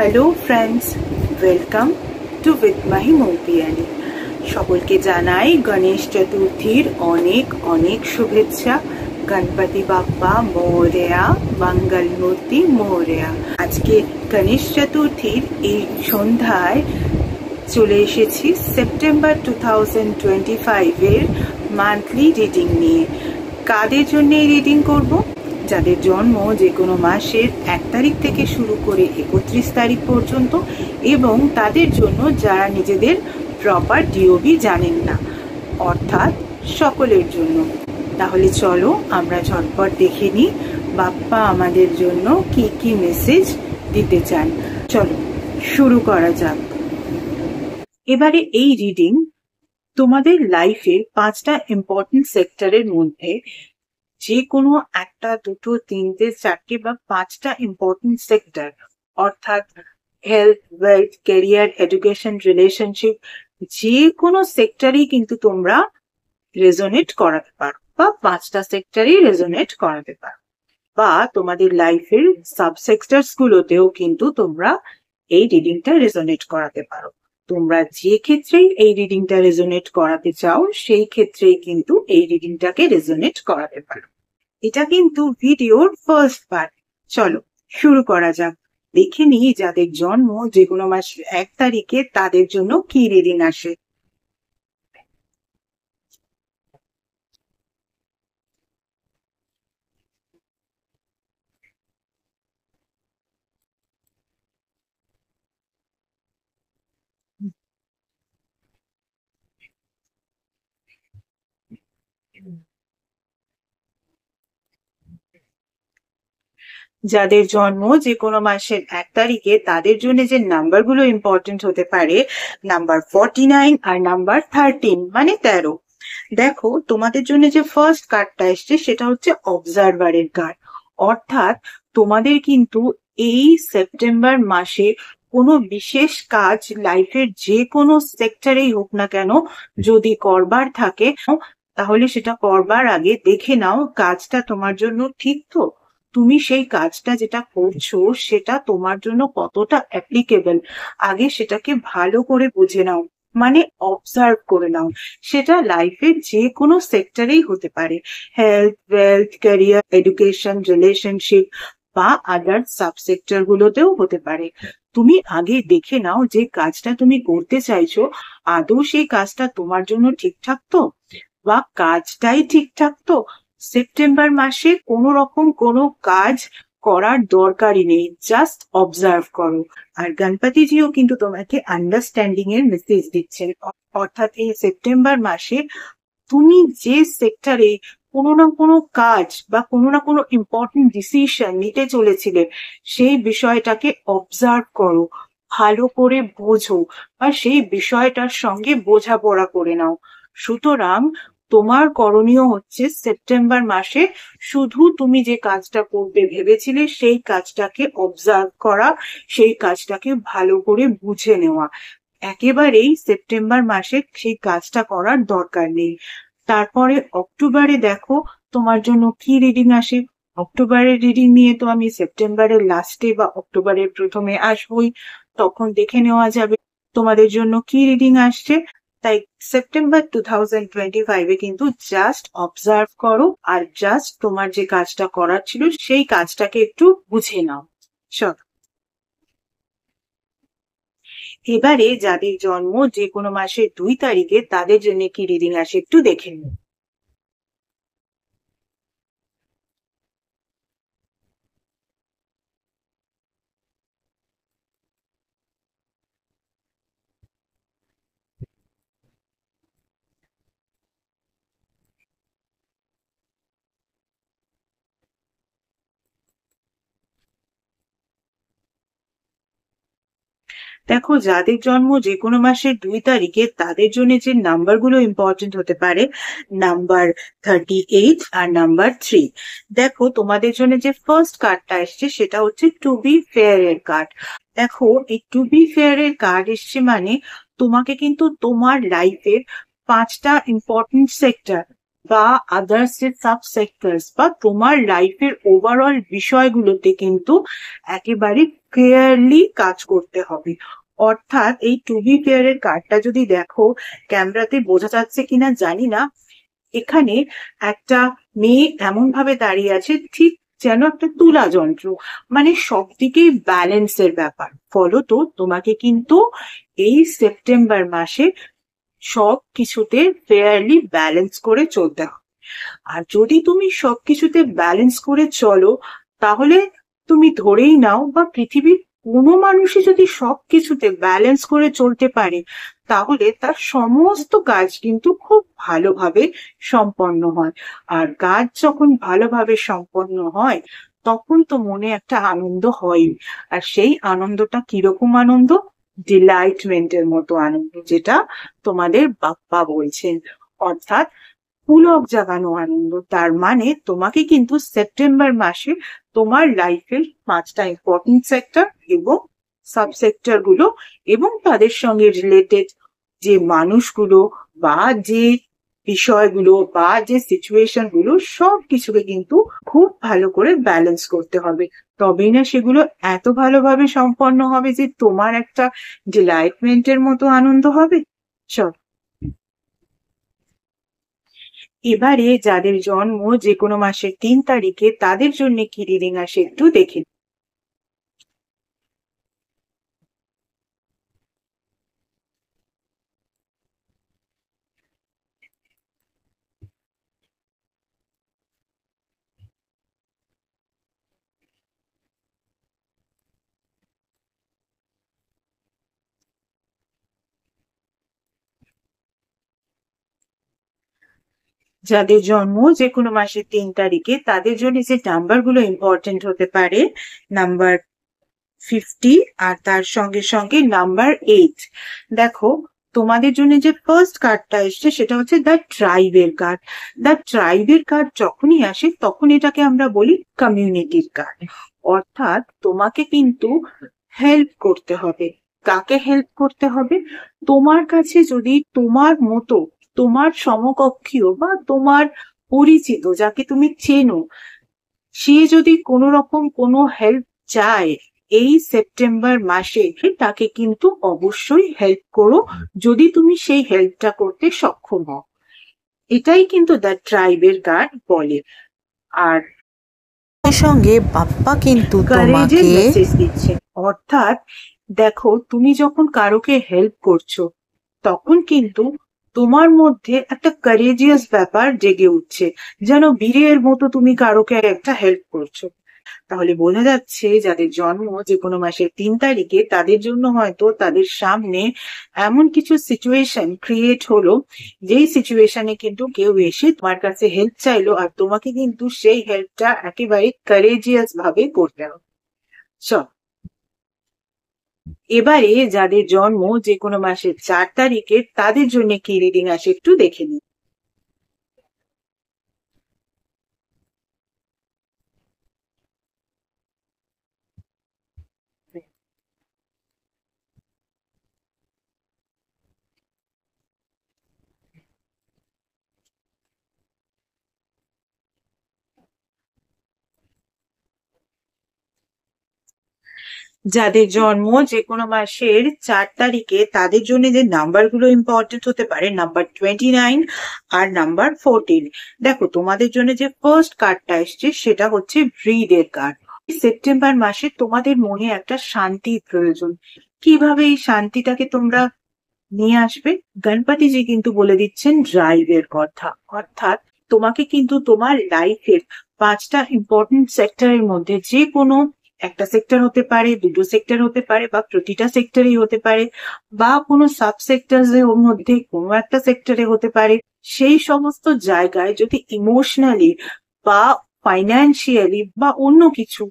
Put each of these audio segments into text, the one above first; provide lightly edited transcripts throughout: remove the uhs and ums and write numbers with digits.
Hello friends, welcome to with my মৌপিয়ানি। সকলকে জানাই গণেশ চতুর্থীর অনেক অনেক শুভেচ্ছা। গণপতি বাপ্পা মোরেয়া, মঙ্গলমূর্তি মোরেয়া। আজকে গণেশ চতুর্থীর এই সন্ধ্যায় চলে এসেছি সেপ্টেম্বর 2025-এর মান্থলি রিডিং নিয়ে। কাদের জন্য এই রিডিং করব? যাদের জন্ম যে কোনো মাসের 1 তারিখ থেকে শুরু করে 31 তারিখ পর্যন্ত, এবং তাদের জন্য যারা নিজেদের প্রপার ডিওবি জানেন না, অর্থাৎ সকলের জন্য। তাহলে চলো আমরা ঝটপট দেখে নিই বাপ্পা আমাদের জন্য কি কি মেসেজ দিতে চান। চলো শুরু করা যাক। এবারে এই রিডিং তোমাদের লাইফের 5টা ইম্পর্টেন্ট সেক্টরের মধ্যে যে কোনো 1টা, 2টো, 3টে, 4টে বা 5টা ইম্পর্টেন্ট সেক্টর, অর্থাৎ health, wealth, career, education, relationship, যে কোনো সেক্টরেই কিন্তু তোমরা রেজোনেট করাতে পারো, বা 5টা সেক্টরেই রেজোনেট করাতে পারো, বা তোমাদের লাইফের সাবসেক্টরস গুলোতেও কিন্তু তোমরা এই রিডিংটা রেজোনেট করাতে পারো। তোমরা যে ক্ষেত্রেই এই রিডিংটা রেজোনেট করাতে চাও সেই ক্ষেত্রেই কিন্তু এই রিডিংটাকে রেজোনেট করাতে পারো। এটা কিন্তু ভিডিওর ফার্স্ট পার্ট। চলো শুরু করা যাক। দেখে নিই যাদের জন্ম যে কোনো মাসের 1 তারিখে তাদের জন্য কি রিডিং আসে। যাদের জন্ম যে কোনো মাসের 1 তারিখে তাদের জন্য যে নাম্বারগুলো ইম্পর্টেন্ট হতে পারে, নাম্বার 49 আর নাম্বার 13, মানে 13। দেখো তোমাদের জন্য যে ফার্স্ট কার্ডটা এসছে সেটা হচ্ছে অবজারভারের কার্ড। অর্থাৎ তোমাদের কিন্তু এই সেপ্টেম্বর মাসে কোনো বিশেষ কাজ লাইফের যে কোনো সেক্টরেই হোক না কেন যদি করবার থাকে, তাহলে সেটা করবার আগে দেখে নাও কাজটা তোমার জন্য ঠিক তো, তুমি সেই কাজটা যেটা করছো সেটা তোমার জন্য কতটা অ্যাপ্লিকেবল, আগে সেটাকে ভালো করে বুঝে নাও, মানে অবজার্ভ করে নাও। সেটা লাইফের যে কোনো সেক্টরেই হতে পারে, health, wealth, career, education, relationship বা আদার সাবসেক্টর গুলোতেও হতে পারে। তুমি আগে দেখে নাও যে কাজটা তুমি করতে চাইছো আদৌ সেই কাজটা তোমার জন্য ঠিকঠাক তো, বা কাজটাই ঠিকঠাক তো। সেপ্টেম্বর মাসে কোনো রকম কোনো কাজ করার দরকারই নেই, জাস্ট অবজার্ভ করো। আর গণপতিজিও কিন্তু তোমাকে আন্ডারস্ট্যান্ডিং এর মেসেজ দিচ্ছেন। অর্থাৎ এই সেপ্টেম্বর মাসে তুমি যে সেক্টরে কোনো না কোনো কাজ বা কোনো না কোনো ইম্পর্টেন্ট ডিসিশন নিতে চলেছিলে সেই বিষয়টাকে অবজার্ভ করো, ভালো করে বোঝো, আর সেই বিষয়টার সঙ্গে বোঝাপড়া করে নাও। সুতরাং তোমার করণীয় হচ্ছে সেপ্টেম্বর মাসে শুধু তুমি যে কাজটা করবে ভেবেছিলে সেই কাজটাকে অবজার্ভ করা, সেই কাজটাকে ভালো করে বুঝে নেওয়া। একেবারেই সেপ্টেম্বর মাসে সেই কাজটা করার দরকার নেই। তারপরে অক্টোবরে দেখো তোমার জন্য কি রিডিং আসে। অক্টোবরের রিডিং নিয়ে তো আমি সেপ্টেম্বরের লাস্টে বা অক্টোবরের প্রথমে আসবই, তখন দেখে নেওয়া যাবে তোমাদের জন্য কি রিডিং আসছে। তাই সেপ্টেম্বর 2025-এ কিন্তু জাস্ট অবজার্ভ করো, আর জাস্ট তোমার যে কাজটা করার ছিল সেই কাজটাকে একটু বুঝে নাও। চলো এবারে যাদের জন্ম যে কোনো মাসের 2 তারিখে তাদের জন্য কি রিডিং আসে একটু দেখে নিন। দেখো যাদের জন্ম যে কোনো মাসের 2 তারিখে তাদের জন্য যে নাম্বারগুলো ইম্পর্টেন্ট হতে পারে, নাম্বার 38 আর নাম্বার 3। দেখো তোমাদের জন্য যে ফার্স্ট কার্ডটা এসছে সেটা হচ্ছে টু বি ফেয়ার এর কার্ড। দেখো এই টু বি ফেয়ার এর কার্ড এসছে মানে তোমাকে কিন্তু তোমার লাইফের 5টা ইম্পর্টেন্ট সেক্টর বা আদার্স যে সাব সেক্টরস বা তোমার লাইফের ওভারঅল বিষয়গুলোতে কিন্তু একেবারে ফেয়ারলি কাজ করতে হবে। অর্থাৎ এই টু বি ফেয়ার এর কার্ডটা যদি দেখো, ক্যামেরাতে বোঝা যাচ্ছে কিনা জানি না, এখানে একটা মেয়ে এমন ভাবে দাঁড়িয়ে আছে ঠিক যেন একটা তুলা যন্ত্র, মানে সব দিকেই ব্যালেন্সের ব্যাপার। ফলত তোমাকে কিন্তু এই সেপ্টেম্বর মাসে সব কিছুতে ফেয়ারলি ব্যালেন্স করে চলতে হবে। আর যদি তুমি সবকিছুতে ব্যালেন্স করে চলো, তাহলে তুমি ধরেই নাও, বা পৃথিবীর কোনো মানুষই যদি সবকিছুতে ব্যালেন্স করে চলতে পারে, তাহলে তার সমস্ত কাজ কিন্তু খুব ভালোভাবে সম্পন্ন হয়। আর কাজ যখন ভালোভাবে সম্পন্ন হয়, তখন তো মনে একটা আনন্দ হয়। আর সেই আনন্দটা কিরকম আনন্দ? ডিলাইটমেন্টের মতো আনন্দ, যেটা তোমাদের বাপ্পা বলছেন, অর্থাৎ পুলক জাগানো আনন্দ। তার মানে তোমাকে কিন্তু সেপ্টেম্বর মাসে তোমার লাইফের 5টা ইম্পর্টেন্ট সেক্টর এবং সাবসেক্টর গুলো এবং তাদের সঙ্গে রিলেটেড যে মানুষগুলো বা যে বিষয়গুলো বা যে সিচুয়েশন গুলো, সব কিছুকে কিন্তু খুব ভালো করে ব্যালেন্স করতে হবে। তবেই না সেগুলো এত ভালোভাবে সম্পন্ন হবে যে তোমার একটা ডিলাইটমেন্টের মতো আনন্দ হবে। চল, এবারে যাদের জন্ম যে কোনো মাসের 3 তারিখে, তাদের জন্য কি রিডিং আসে একটু দেখে নিই। যাদের জন্ম যে কোনো মাসের 3 তারিখে, তাদের জন্য যে নাম্বার গুলো ইম্পর্টেন্ট হতে পারে, নাম্বার 50 আর তার সঙ্গে সঙ্গে নাম্বার 8। দেখো, তোমাদের জন্য যে ফার্স্ট কার্ডটা এসছে সেটা হচ্ছে দ্য ট্রাইবের কার্ড। দ্য ট্রাইবের কার্ড যখনই আসে, তখন এটাকে আমরা বলি কমিউনিটির কার্ড। অর্থাৎ তোমাকে কিন্তু হেল্প করতে হবে। কাকে হেল্প করতে হবে? তোমার কাছে যদি তোমার মতো, তোমার সমকক্ষীয় বা তোমার পরিচিত, যাকে তুমি চেনো, সে যদি কোনো রকম কোনো হেল্প চায় এই সেপ্টেম্বর মাসে, তাকে কিন্তু অবশ্যই হেল্প করো, যদি তুমি সেই হেল্পটা করতে সক্ষম হও। এটাই কিন্তু দ্য ট্রাইবের কার্ড বলে। আর সঙ্গে বাপ্পা কিন্তু কারেজের তোমাকে মেসেজ দিচ্ছে। অর্থাৎ দেখো, তুমি যখন কারোকে হেল্প করছো, তখন কিন্তু তোমার মধ্যে একটা কারেজিয়াস ব্যাপার জেগে উঠছে, যেন বীরের মতো তুমি কারোকে একটা হেল্প করছো। তাহলে বোঝা যাচ্ছে যাদের জন্ম যে কোনো মাসের 3 তারিখে, তাদের জন্য হয়তো তাদের সামনে এমন কিছু সিচুয়েশন ক্রিয়েট হলো, যেই সিচুয়েশনে কিন্তু কেউ এসে তোমার কাছে হেল্প চাইলো, আর তোমাকে কিন্তু সেই হেল্পটা একেবারে কারেজিয়াস ভাবে করতে হবে। চল, এবারে যাদের জন্ম যে কোনো মাসের 4 তারিখে, তাদের জন্য কি রিডিং আসে একটু দেখে নিই। যাদের জন্ম যে কোনো মাসের 4 তারিখে, তাদের জন্য যে নাম্বার গুলো ইম্পর্টেন্ট হতে পারে, নাম্বার 29 আর নাম্বার 14। দেখো, তোমাদের জন্য যে ফার্স্ট কার্ডটা এসছে সেটা হচ্ছে ব্রিডের কার্ড। সেপ্টেম্বর মাসে তোমাদের মনে একটা শান্তির প্রয়োজন। কিভাবে এই শান্তিটাকে তোমরা নিয়ে আসবে? গণপতিজি কিন্তু বলে দিচ্ছেন ড্রাইভের কথা। অর্থাৎ তোমাকে কিন্তু তোমার লাইফের 5টা ইম্পর্টেন্ট সেক্টরের মধ্যে যে কোনো একটা সেক্টর হতে পারে, দুটো সেক্টর হতে পারে, বা প্রতিটা সেক্টরেই হতে পারে, বা কোনো সাব সেক্টর এর মধ্যে কোনো একটা সেক্টরে হতে পারে, সেই সমস্ত জায়গায় যদি ইমোশনালি বা ফাইন্যান্সিয়ালি বা অন্য কিছু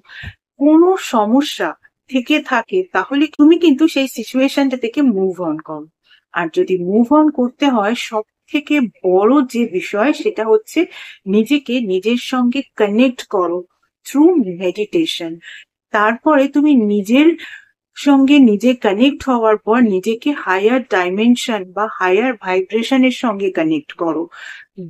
কোনো সমস্যা থেকে থাকে, তাহলে তুমি কিন্তু সেই সিচুয়েশনটা থেকে মুভ অন করো। আর যদি মুভ অন করতে হয়, সব থেকে বড় যে বিষয় সেটা হচ্ছে নিজেকে নিজের সঙ্গে কানেক্ট করো থ্রু মেডিটেশন। তারপরে তুমি নিজের সঙ্গে নিজে কানেক্ট হওয়ার পর নিজেকে হায়ার ডাইমেনশন বা হায়ার ভাইব্রেশনের সঙ্গে কানেক্ট করো।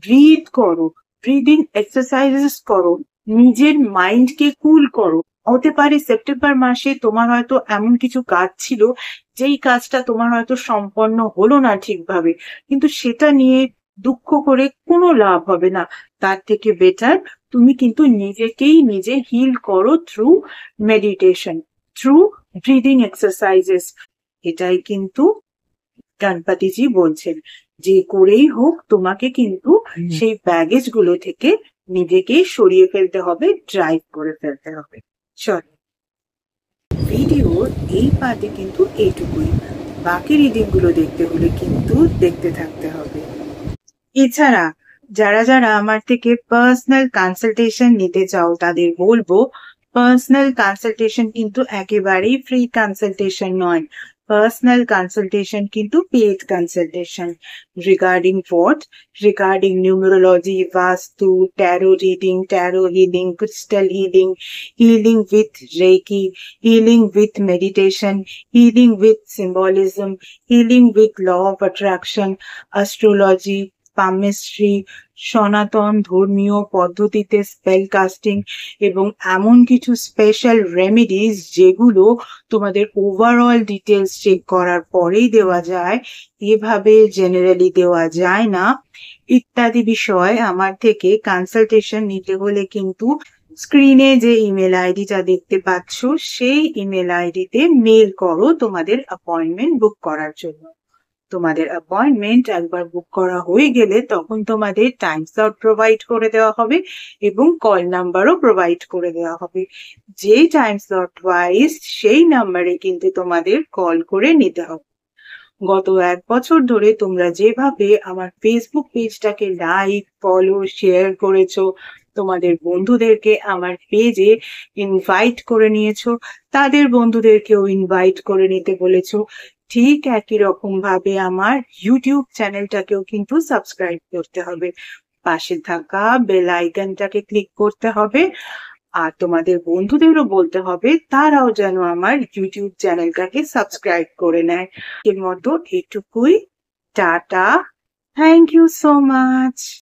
ব্রিথ করো, ব্রিদিং এক্সারসাইজেস করো, নিজের মাইন্ডকে কুল করো। হতে পারে সেপ্টেম্বর মাসে তোমার হয়তো এমন কিছু কাজ ছিল যেই কাজটা তোমার হয়তো সম্পন্ন হলো না ঠিকভাবে, কিন্তু সেটা নিয়ে দুঃখ করে কোনো লাভ হবে না। তার থেকে বেটার তুমি কিন্তু নিজেকেই নিজে হিল করো through meditation, through breathing exercises. এটাই কিন্তু গণপতিজি বলছেন, যে করেই হোক তোমাকে কিন্তু সেই ব্যাগেজ গুলো থেকে নিজেকে সরিয়ে ফেলতে হবে, ড্রাইভ করে ফেলতে হবে। চলো, ভিডিওর এই পার্টে কিন্তু এইটুকুই। বাকি রিডিং গুলো দেখতে হলে কিন্তু দেখতে থাকতে হবে। এছাড়া যারা যারা আমার থেকে পার্সোনাল কনসালটেশন নিতে চাও তাদের বলবো, পার্সোনাল কনসালটেশন কিন্তু একেবারেই ফ্রি কনসালটেশন নয়। পার্সোনাল কনসালটেশন কিন্তু paid consultation. Regarding what? Regarding numerology, Vastu, tarot healing, crystal healing, healing with reiki, healing with meditation, healing with symbolism, healing with law of attraction, astrology, palmistry, সনাতন ধর্মীয় পদ্ধতিতে spell casting এবং এমন কিছু special remedies যেগুলো তোমাদের overall details check করার পরেই দেওয়া যায়, এভাবে জেনারেলি দেওয়া যায় না, ইত্যাদি বিষয় আমার থেকে কনসালটেশন নিতে হলে কিন্তু স্ক্রিনে যে ইমেল আইডিটা দেখতে পাচ্ছ সেই ইমেল আইডিতে মেল করো তোমাদের অ্যাপয়েন্টমেন্ট বুক করার জন্য। তোমাদের অ্যাপয়েন্টমেন্ট একবার বুক করা হয়ে গেলে তখন তোমাদের টাইম স্লট প্রোভাইড করে দেওয়া হবে এবং কল নাম্বারও প্রোভাইড করে দেওয়া হবে। যে টাইম স্লট ওয়াইজ সেই নাম্বারে কিন্তু তোমাদের কল করে নিতে হবে। গত 1 বছর ধরে তোমরা যেভাবে আমার ফেসবুক পেজটাকে লাইক, ফলো, শেয়ার করেছো, তোমাদের বন্ধুদেরকে আমার পেজে ইনভাইট করে নিয়েছো, তাদের বন্ধুদেরকেও ইনভাইট করে নিতে বলেছো, ঠিক একই রকম ভাবে আমার ইউটিউব চ্যানেলটাকেও কিন্তু সাবস্ক্রাইব করতে হবে। পাশে থাকা বেল আইকনটাকে ক্লিক করতে হবে আর তোমাদের বন্ধুদেরও বলতে হবে তারাও যেন আমার ইউটিউব চ্যানেলটাকে সাবস্ক্রাইব করে নেয়। এর মতো এটুকুই। Tata, thank you so much.